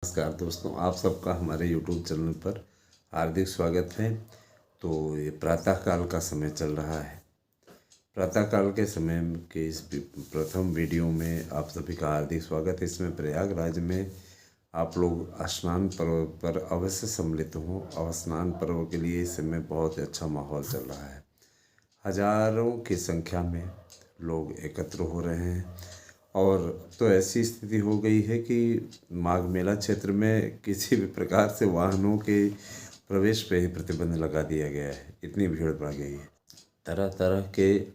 नमस्कार दोस्तों, आप सबका हमारे YouTube चैनल पर हार्दिक स्वागत है। तो ये प्रातःकाल का समय चल रहा है। प्रातःकाल के समय के इस प्रथम वीडियो में आप सभी का हार्दिक स्वागत है। इसमें प्रयागराज में आप लोग स्नान पर्व पर अवश्य सम्मिलित हों और स्नान पर्व के लिए इस समय बहुत अच्छा माहौल चल रहा है। हजारों की संख्या में लोग एकत्र हो रहे हैं और तो ऐसी स्थिति हो गई है कि माघ मेला क्षेत्र में किसी भी प्रकार से वाहनों के प्रवेश पे ही प्रतिबंध लगा दिया गया है। इतनी भीड़ बढ़ गई है, तरह तरह के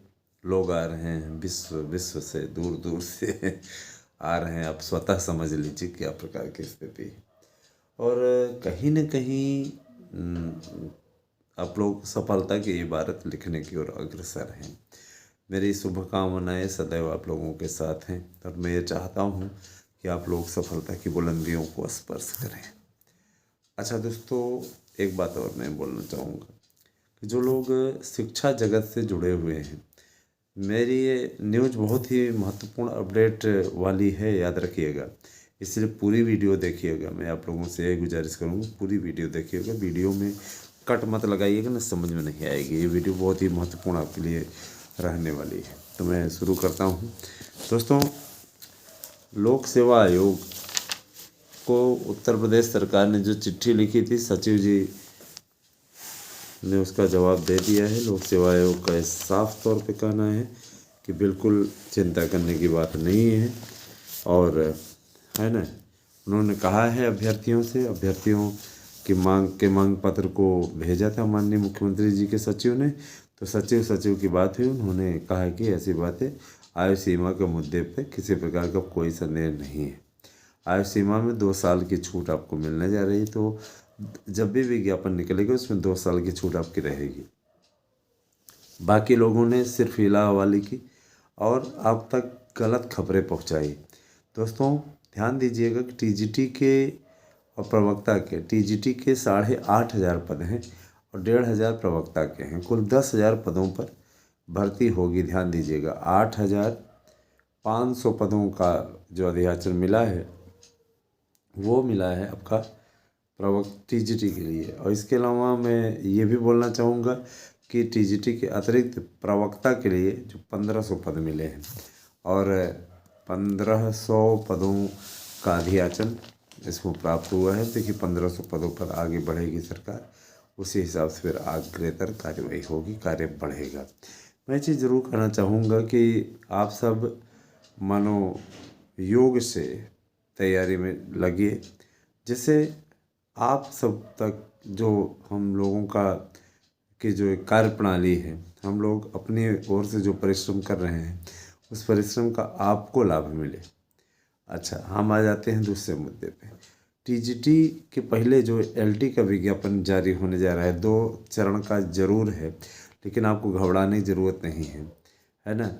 लोग आ रहे हैं, विश्व विश्व से दूर दूर से आ रहे हैं। आप स्वतः समझ लीजिए क्या प्रकार की स्थिति है। और कहीं न कहीं आप लोग सफलता की इबारत लिखने की ओर अग्रसर हैं। मेरी शुभकामनाएं सदैव आप लोगों के साथ हैं और मैं ये चाहता हूँ कि आप लोग सफलता की बुलंदियों को स्पर्श करें। अच्छा दोस्तों, एक बात और मैं बोलना चाहूँगा कि जो लोग शिक्षा जगत से जुड़े हुए हैं, मेरी ये न्यूज़ बहुत ही महत्वपूर्ण अपडेट वाली है, याद रखिएगा। इसलिए पूरी वीडियो देखिएगा। मैं आप लोगों से यही गुजारिश करूँगा, पूरी वीडियो देखिएगा। वीडियो में कट मत लगाइएगा, ना समझ में नहीं आएगी। ये वीडियो बहुत ही महत्वपूर्ण आपके लिए रहने वाली है। तो मैं शुरू करता हूँ। दोस्तों, लोक सेवा आयोग को उत्तर प्रदेश सरकार ने जो चिट्ठी लिखी थी, सचिव जी ने उसका जवाब दे दिया है। लोक सेवा आयोग का साफ तौर पे कहना है कि बिल्कुल चिंता करने की बात नहीं है। और है ना, उन्होंने कहा है अभ्यर्थियों की मांग पत्र को भेजा था माननीय मुख्यमंत्री जी के सचिव ने। तो सचिव की बात हुई, उन्होंने कहा कि ऐसी बातें आयु सीमा के मुद्दे पे किसी प्रकार का कोई संदेह नहीं है। आयु सीमा में 2 साल की छूट आपको मिलने जा रही है। तो जब भी विज्ञापन निकलेगा उसमें 2 साल की छूट आपकी रहेगी। बाकी लोगों ने सिर्फ हिला हवाली की और आप तक गलत खबरें पहुंचाई। दोस्तों, ध्यान दीजिएगा कि टीजीटी के 8,500 पद हैं और 1,500 प्रवक्ता के हैं। कुल 10,000 पदों पर भर्ती होगी। ध्यान दीजिएगा, 8,500 पदों का जो अधियाचन मिला है वो मिला है आपका टीजीटी के लिए। और इसके अलावा मैं ये भी बोलना चाहूँगा कि टीजीटी के अतिरिक्त प्रवक्ता के लिए जो 1,500 पद मिले हैं और 1,500 पदों का अधियाचन इसको प्राप्त हुआ है। देखिए, 1,500 पदों पर आगे बढ़ेगी सरकार, उसी हिसाब से फिर अग्रेतर कार्यवाही होगी, कार्य बढ़ेगा। मैं चीज़ ज़रूर कहना चाहूँगा कि आप सब मानो योग से तैयारी में लगिए, जिससे आप सब तक जो हम लोगों का कि जो एक कार्य प्रणाली है, हम लोग अपनी ओर से जो परिश्रम कर रहे हैं उस परिश्रम का आपको लाभ मिले। अच्छा, हम आ जाते हैं दूसरे मुद्दे पे। टीजीटी के पहले जो एलटी का विज्ञापन जारी होने जा रहा है, 2 चरण का ज़रूर है, लेकिन आपको घबराने की ज़रूरत नहीं है ना।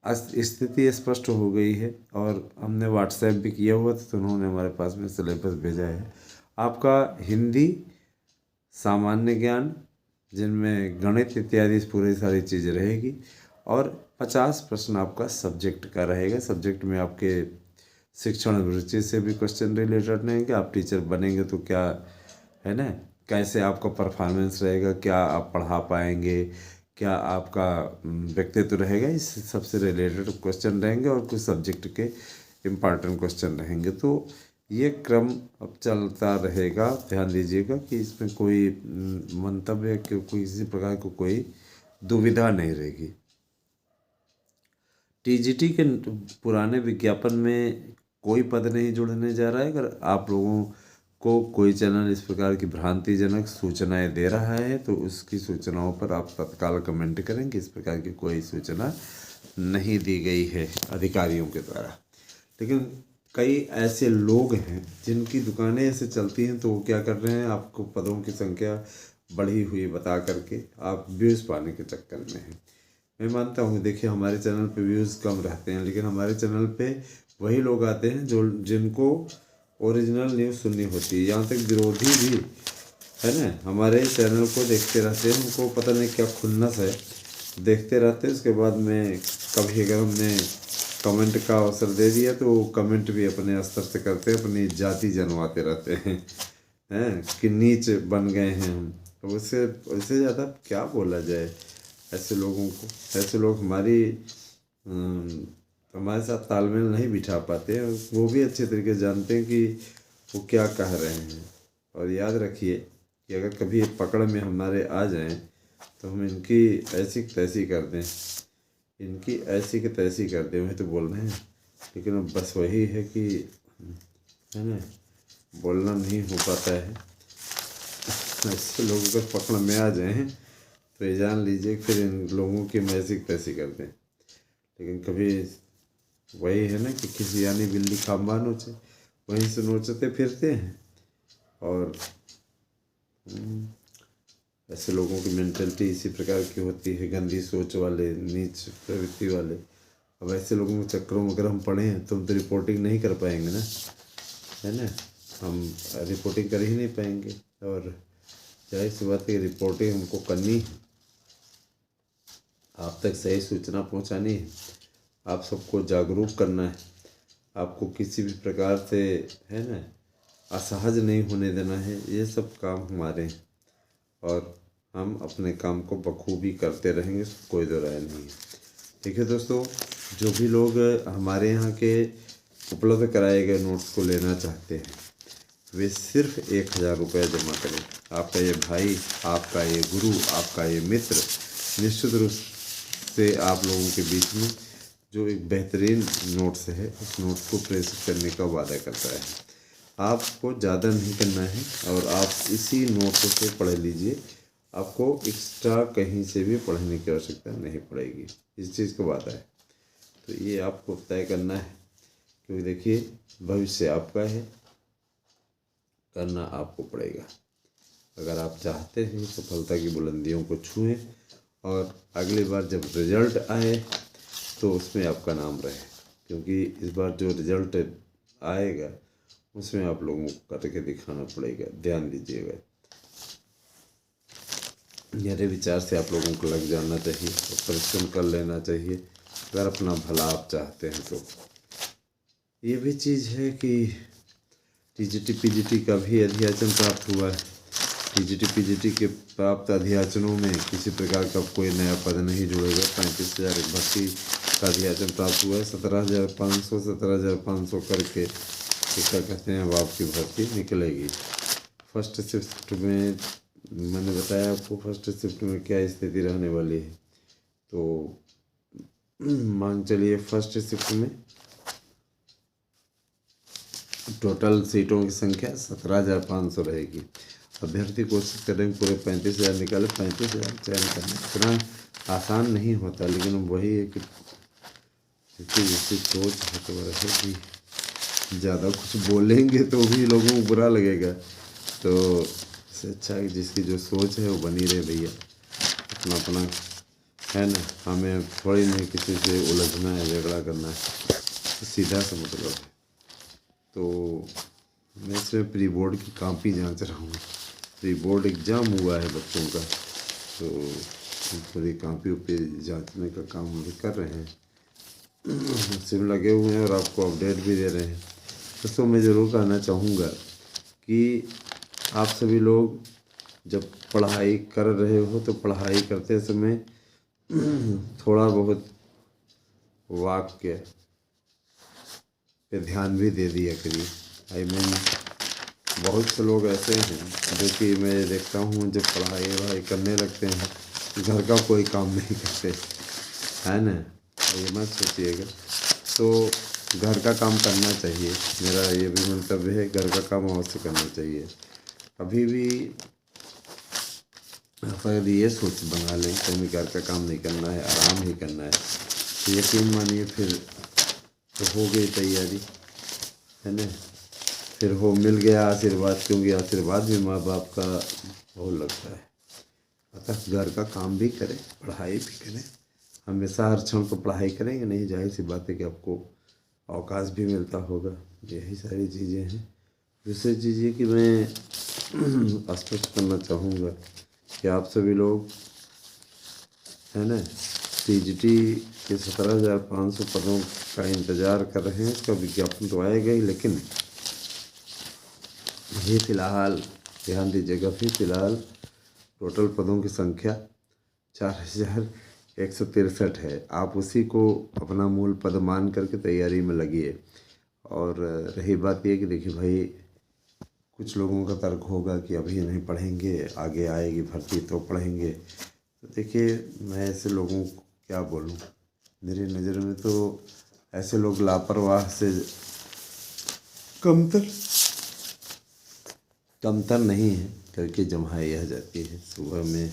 स्थिति स्पष्ट हो गई है और हमने व्हाट्सएप भी किया हुआ था, तो उन्होंने हमारे पास में सिलेबस भेजा है। आपका हिंदी, सामान्य ज्ञान, जिनमें गणित इत्यादि पूरी सारी चीज़ें रहेगी और 50 प्रश्न आपका सब्जेक्ट का रहेगा। सब्जेक्ट में आपके शिक्षण रुचि से भी क्वेश्चन रिलेटेड रहेंगे। आप टीचर बनेंगे तो क्या है ना, कैसे आपका परफॉर्मेंस रहेगा, क्या आप पढ़ा पाएंगे, क्या आपका व्यक्तित्व रहेगा, इस सबसे रिलेटेड क्वेश्चन रहेंगे और कुछ सब्जेक्ट के इम्पॉर्टेंट क्वेश्चन रहेंगे। तो ये क्रम अब चलता रहेगा। ध्यान दीजिएगा कि इसमें कोई मंतव्य कि किसी प्रकार को कोई दुविधा नहीं रहेगी। टीजीटी के पुराने विज्ञापन में कोई पद नहीं जुड़ने जा रहा है। अगर आप लोगों को कोई चैनल इस प्रकार की भ्रांतिजनक सूचनाएं दे रहा है तो उसकी सूचनाओं पर आप तत्काल कमेंट करेंगे। इस प्रकार की कोई सूचना नहीं दी गई है अधिकारियों के द्वारा। लेकिन कई ऐसे लोग हैं जिनकी दुकानें ऐसे चलती हैं, तो वो क्या कर रहे हैं, आपको पदों की संख्या बढ़ी हुई बता करके आप व्यूज़ पाने के चक्कर में हैं। मैं मानता हूँ, देखिए हमारे चैनल पे व्यूज़ कम रहते हैं, लेकिन हमारे चैनल पे वही लोग आते हैं जिनको ओरिजिनल न्यूज़ सुननी होती है। यहाँ तक विरोधी भी है ना, हमारे चैनल को देखते रहते हैं। उनको पता नहीं क्या खुन्नस है, देखते रहते हैं। उसके बाद में कभी अगर हमने कमेंट का अवसर दे दिया तो वो कमेंट भी अपने स्तर से करते हैं, अपनी जाति जनवाते रहते हैं कि नीच बन गए हैं हम। तो उससे ज़्यादा क्या बोला जाए ऐसे लोगों को। ऐसे लोग हमारे साथ तालमेल नहीं बिठा पाते हैं। वो भी अच्छे तरीके से जानते हैं कि वो क्या कह रहे हैं। और याद रखिए कि अगर कभी ये पकड़ में हमारे आ जाएं तो हम इनकी ऐसी तैसी कर दें, इनकी ऐसी की तैसी कर दें। वही तो बोल रहे हैं, लेकिन अब बस वही है कि है ना, बोलना नहीं हो पाता है। ऐसे लोगों को पकड़ में आ जाएं तो ये जान लीजिए फिर इन लोगों की हम ऐसी तैसी कर दें। लेकिन कभी वही है ना कि किसी यानी बिल्ली खाम्बा नोचे, वहीं से नोचते फिरते हैं। और ऐसे लोगों की मेंटलिटी इसी प्रकार की होती है, गंदी सोच वाले, नीच प्रवृत्ति वाले। अब ऐसे लोगों के चक्करों में अगर हम पड़े हैं तो हम तो रिपोर्टिंग नहीं कर पाएंगे ना, है ना। हम रिपोर्टिंग कर ही नहीं पाएंगे। और जाहिर सी बात है रिपोर्टिंग हमको करनी है, आप तक सही सूचना पहुंचानी है, आप सबको जागरूक करना है, आपको किसी भी प्रकार से है ना असहज नहीं होने देना है। ये सब काम हमारे हैं और हम अपने काम को बखूबी करते रहेंगे, कोई दो राय नहीं है। देखिए दोस्तों, जो भी लोग हमारे यहाँ के उपलब्ध कराए गए नोट्स को लेना चाहते हैं वे सिर्फ 1000 रुपये जमा करें। आपका ये भाई, आपका ये गुरु, आपका ये मित्र निश्चित रूप से आप लोगों के बीच में जो एक बेहतरीन नोट्स है उस नोट्स को प्रेषित करने का वादा करता है। आपको ज़्यादा नहीं करना है और आप इसी नोट्स से पढ़ लीजिए, आपको एक्स्ट्रा कहीं से भी पढ़ने की आवश्यकता नहीं पड़ेगी। इस चीज़ का वादा है, तो ये आपको तय करना है, क्योंकि देखिए भविष्य आपका है, करना आपको पड़ेगा। अगर आप चाहते हैं सफलता की बुलंदियों को छुएं और अगली बार जब रिजल्ट आए तो उसमें आपका नाम रहे, क्योंकि इस बार जो रिजल्ट आएगा उसमें आप लोगों को करके दिखाना पड़ेगा। ध्यान दीजिएगा, मेरे विचार से आप लोगों को लग जाना चाहिए और परिश्रम कर लेना चाहिए अगर अपना भला आप चाहते हैं तो। ये भी चीज़ है कि टीजीटी पीजीटी का भी अध्याचन प्राप्त हुआ है। टीजीटी पीजीटी के प्राप्त अध्याचनों में किसी प्रकार का कोई नया पद नहीं जुड़ेगा। 35,000 भर्ती का अध्याचन प्राप्त हुआ है। 17,500 करके क्या कहते हैं, अब आपकी भर्ती निकलेगी। फर्स्ट शिफ्ट में मैंने बताया आपको फर्स्ट शिफ्ट में क्या स्थिति रहने वाली है, तो मान चलिए फर्स्ट शिफ्ट में टोटल सीटों की संख्या 17,500 रहेगी। अभ्यर्थी कोशिश करेंगे पूरे 35,000 निकाले। 35,000 चयन करना इतना आसान नहीं होता, लेकिन वही है कि जिसकी सोच है तो रहेगी। ज़्यादा कुछ बोलेंगे तो भी लोगों को बुरा लगेगा, तो इससे अच्छा है जिसकी जो सोच है वो बनी रहे भैया, अपना अपना है ना। हमें थोड़ी नहीं किसी से उलझना है, झगड़ा करना है, तो सीधा सा मतलब है। तो मैं इसमें प्री बोर्ड की कॉपी जांच रहा हूँ। प्री बोर्ड एग्ज़ाम हुआ है बच्चों का, तो पूरी कॉपी पे जांचने का काम हम भी कर रहे हैं, सिम लगे हुए हैं और आपको अपडेट भी दे रहे हैं। दोस्तों मैं ज़रूर कहना चाहूँगा कि आप सभी लोग जब पढ़ाई कर रहे हो तो पढ़ाई करते समय थोड़ा बहुत वाक्य पे ध्यान भी दे दिया करिए। बहुत से लोग ऐसे हैं जो कि मैं देखता हूँ जब पढ़ाई करने लगते हैं घर का कोई काम नहीं करते, है ना। ये मत सोचिएगा, तो घर का काम करना चाहिए। मेरा ये भी मंतव्य है, घर का काम अवश्य करना चाहिए। अभी भी अगर ये सोच बना लें कि हमें घर का काम नहीं करना है, आराम ही करना है, तो यकीन मानिए फिर तो हो गई तैयारी, है ना। फिर हो मिल गया आशीर्वाद, क्योंकि आशीर्वाद भी माँ बाप का बहुत लगता है। अतः घर का काम भी करें, पढ़ाई भी करें। हमेशा हर क्षण को पढ़ाई करेंगे नहीं, जाहिर सी बात है कि आपको अवकाश भी मिलता होगा। यही सारी चीज़ें हैं। दूसरी चीज़ ये कि मैं स्पष्ट करना चाहूँगा कि आप सभी लोग है ना टीजीटी के 17,500 पदों का इंतज़ार कर रहे हैं। इसका विज्ञापन तो आएगा ही, लेकिन ये फ़िलहाल ध्यान दीजिएगा, फ़िलहाल टोटल पदों की संख्या 4,163 है। आप उसी को अपना मूल पद मान करके तैयारी में लगिए। और रही बात ये कि देखिए भाई, कुछ लोगों का तर्क होगा कि अभी नहीं पढ़ेंगे, आगे आएगी भर्ती तो पढ़ेंगे। तो देखिए, मैं ऐसे लोगों को क्या बोलूं, मेरी नज़र में तो ऐसे लोग लापरवाह से कमतर नहीं है, करके जमाई आ जाती है। सुबह में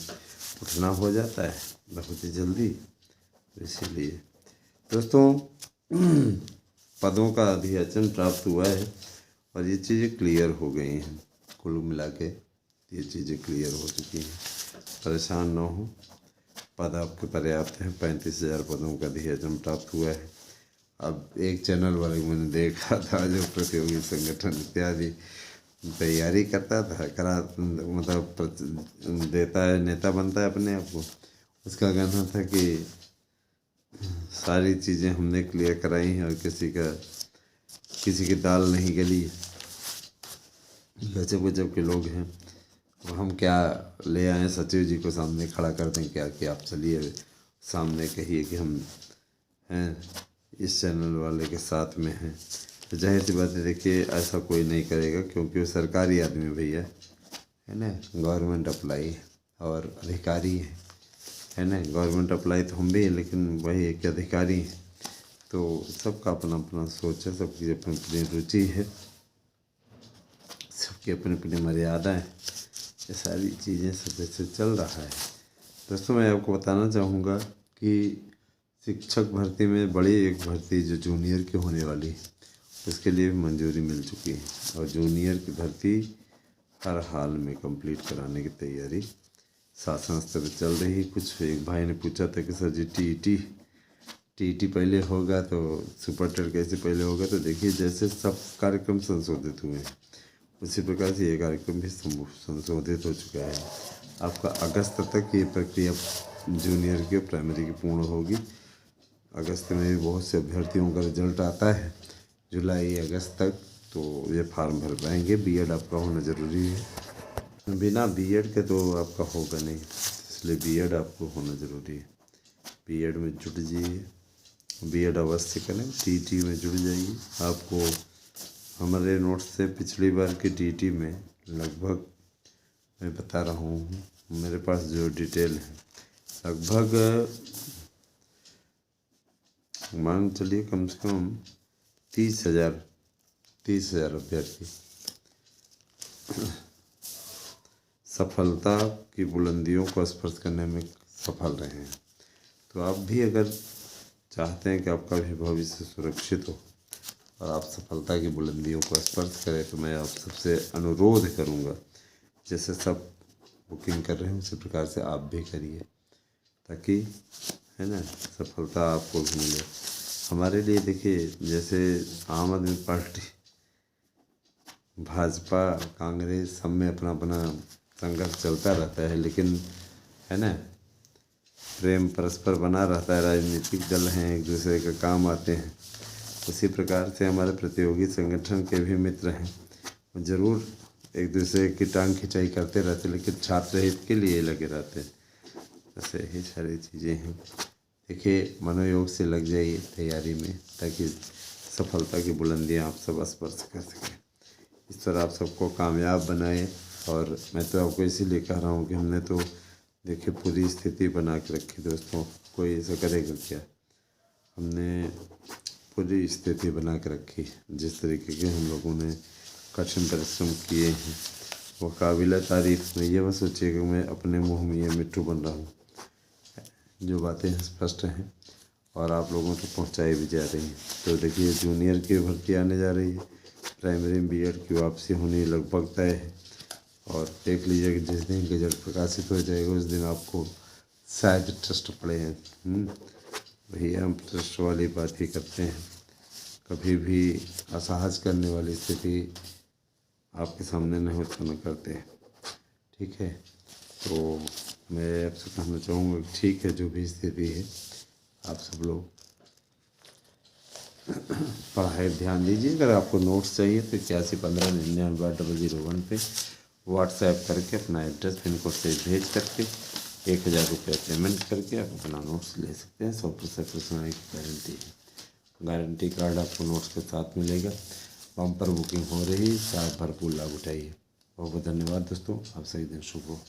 उठना हो जाता है बहुत ही जल्दी, तो इसीलिए दोस्तों पदों का अधियाचन प्राप्त हुआ है और ये चीज़ें क्लियर हो गई हैं। कुल मिला के ये चीज़ें क्लियर हो चुकी हैं, परेशान ना हो। पद आपके पर्याप्त हैं। 35,000 पदों का अधियाचन प्राप्त हुआ है। अब एक चैनल वाले मैंने देखा था जो प्रतियोगी संगठन इत्यादि तैयारी करता था, मतलब देता है, नेता बनता है अपने आप को। उसका कहना था कि सारी चीज़ें हमने क्लियर कराई हैं और किसी की दाल नहीं गली। गजब गजब के लोग हैं। अब हम क्या ले आए, सचिव जी को सामने खड़ा कर दें क्या कि आप चलिए सामने कहिए कि हम हैं इस चैनल वाले के साथ में हैं। तो जाहिर सी बात है, देखिए ऐसा कोई नहीं करेगा, क्योंकि वो सरकारी आदमी भैया है ना, गवर्नमेंट अप्लाई और अधिकारी है ना। गवर्नमेंट अप्लाई तो हम भी हैं, लेकिन वही एक अधिकारी हैं। तो सबका अपना अपना सोच है, सबकी अपनी अपनी रुचि है, सबकी अपनी अपनी मर्यादा है। ये सारी चीज़ें सब ऐसे चल रहा है। दोस्तों, मैं आपको बताना चाहूँगा कि शिक्षक भर्ती में बड़ी एक भर्ती जो जूनियर की होने वाली, उसके लिए भी मंजूरी मिल चुकी है और जूनियर की भर्ती हर हाल में कंप्लीट कराने की तैयारी शासन स्तर पर चल रही है। कुछ एक भाई ने पूछा था कि सर जी टीईटी पहले होगा तो सुपर टेट कैसे पहले होगा। तो देखिए, जैसे सब कार्यक्रम संशोधित हुए हैं उसी प्रकार से ये कार्यक्रम भी संशोधित हो चुका है। आपका अगस्त तक ये प्रक्रिया जूनियर की प्राइमरी की पूर्ण होगी। अगस्त में भी बहुत से अभ्यर्थियों का रिजल्ट आता है, जुलाई अगस्त तक, तो ये फार्म भर पाएंगे। बीएड आपका होना ज़रूरी है, बिना बीएड के तो आपका होगा नहीं, इसलिए बीएड आपको होना ज़रूरी है। बीएड में जुट जाइए, बीएड अवश्य करें। टीटी में जुड़ जाइए। आपको हमारे नोट्स से पिछली बार की टीटी में लगभग, मैं बता रहा हूँ मेरे पास जो डिटेल है, लगभग मान चलिए कम से कम 30,000 अभ्यर्थी सफलता की बुलंदियों को स्पर्श करने में सफल रहे हैं। तो आप भी अगर चाहते हैं कि आपका भी भविष्य सुरक्षित हो और आप सफलता की बुलंदियों को स्पर्श करें, तो मैं आप सबसे अनुरोध करूंगा, जैसे सब बुकिंग कर रहे हैं उसी प्रकार से आप भी करिए, ताकि है ना सफलता आपको भी मिले। हमारे लिए देखिए, जैसे आम आदमी पार्टी, भाजपा, कांग्रेस, सब में अपना अपना संघर्ष चलता रहता है, लेकिन है ना प्रेम परस्पर बना रहता है। राजनीतिक दल हैं, एक दूसरे का काम आते हैं। उसी प्रकार से हमारे प्रतियोगी संगठन के भी मित्र हैं, ज़रूर एक दूसरे की टांग खिंचाई करते रहते, लेकिन छात्र हित के लिए लगे रहते हैं। ऐसे ही सारी चीज़ें हैं। देखिए, मनोयोग से लग जाइए तैयारी में, ताकि सफलता की बुलंदियां आप सब स्पर्श कर सकें। इस तरह आप सबको कामयाब बनाए। और मैं तो आपको इसीलिए कह रहा हूँ कि हमने तो देखिए पूरी स्थिति बना के रखी दोस्तों, कोई ऐसा करेगा क्या। हमने पूरी स्थिति बना के रखी, जिस तरीके के हम लोगों ने कठिन परिश्रम किए हैं वो काबिल तारीफ नहीं। ये बस सोचिए कि मैं अपने मुँह में ये मिट्टू बन रहा हूँ, जो बातें स्पष्ट हैं और आप लोगों तक पहुँचाई भी जा रही हैं। तो देखिए, जूनियर की भर्ती आने जा रही है, प्राइमरी में बीएड की वापसी होनी लगभग तय है। और देख लीजिए कि जिस दिन गजट प्रकाशित हो जाएगा उस दिन आपको शायद ट्रस्ट पड़े हैं। भैया हम ट्रस्ट वाली बात ही करते हैं, कभी भी असहज करने वाली स्थिति आपके सामने नहीं उत्पन्न करते। ठीक है, तो मैं आपसे कहना चाहूँगा कि ठीक है, जो भी स्थिति है आप सब लोग पढ़ाई ध्यान दीजिए। अगर आपको नोट्स चाहिए तो 811599/001 पे व्हाट्सएप करके अपना एड्रेस पिन कोड से भेज करके 1000 रुपये पेमेंट करके आप अपना नोट्स ले सकते हैं। 100% पर्सनल की गारंटी है। गारंटी कार्ड आपको नोट्स के साथ मिलेगा। बम्पर बुकिंग हो रही, चाहे भरपूर लाभ उठाइए। बहुत बहुत धन्यवाद दोस्तों, आप सही दिन शुभ हो।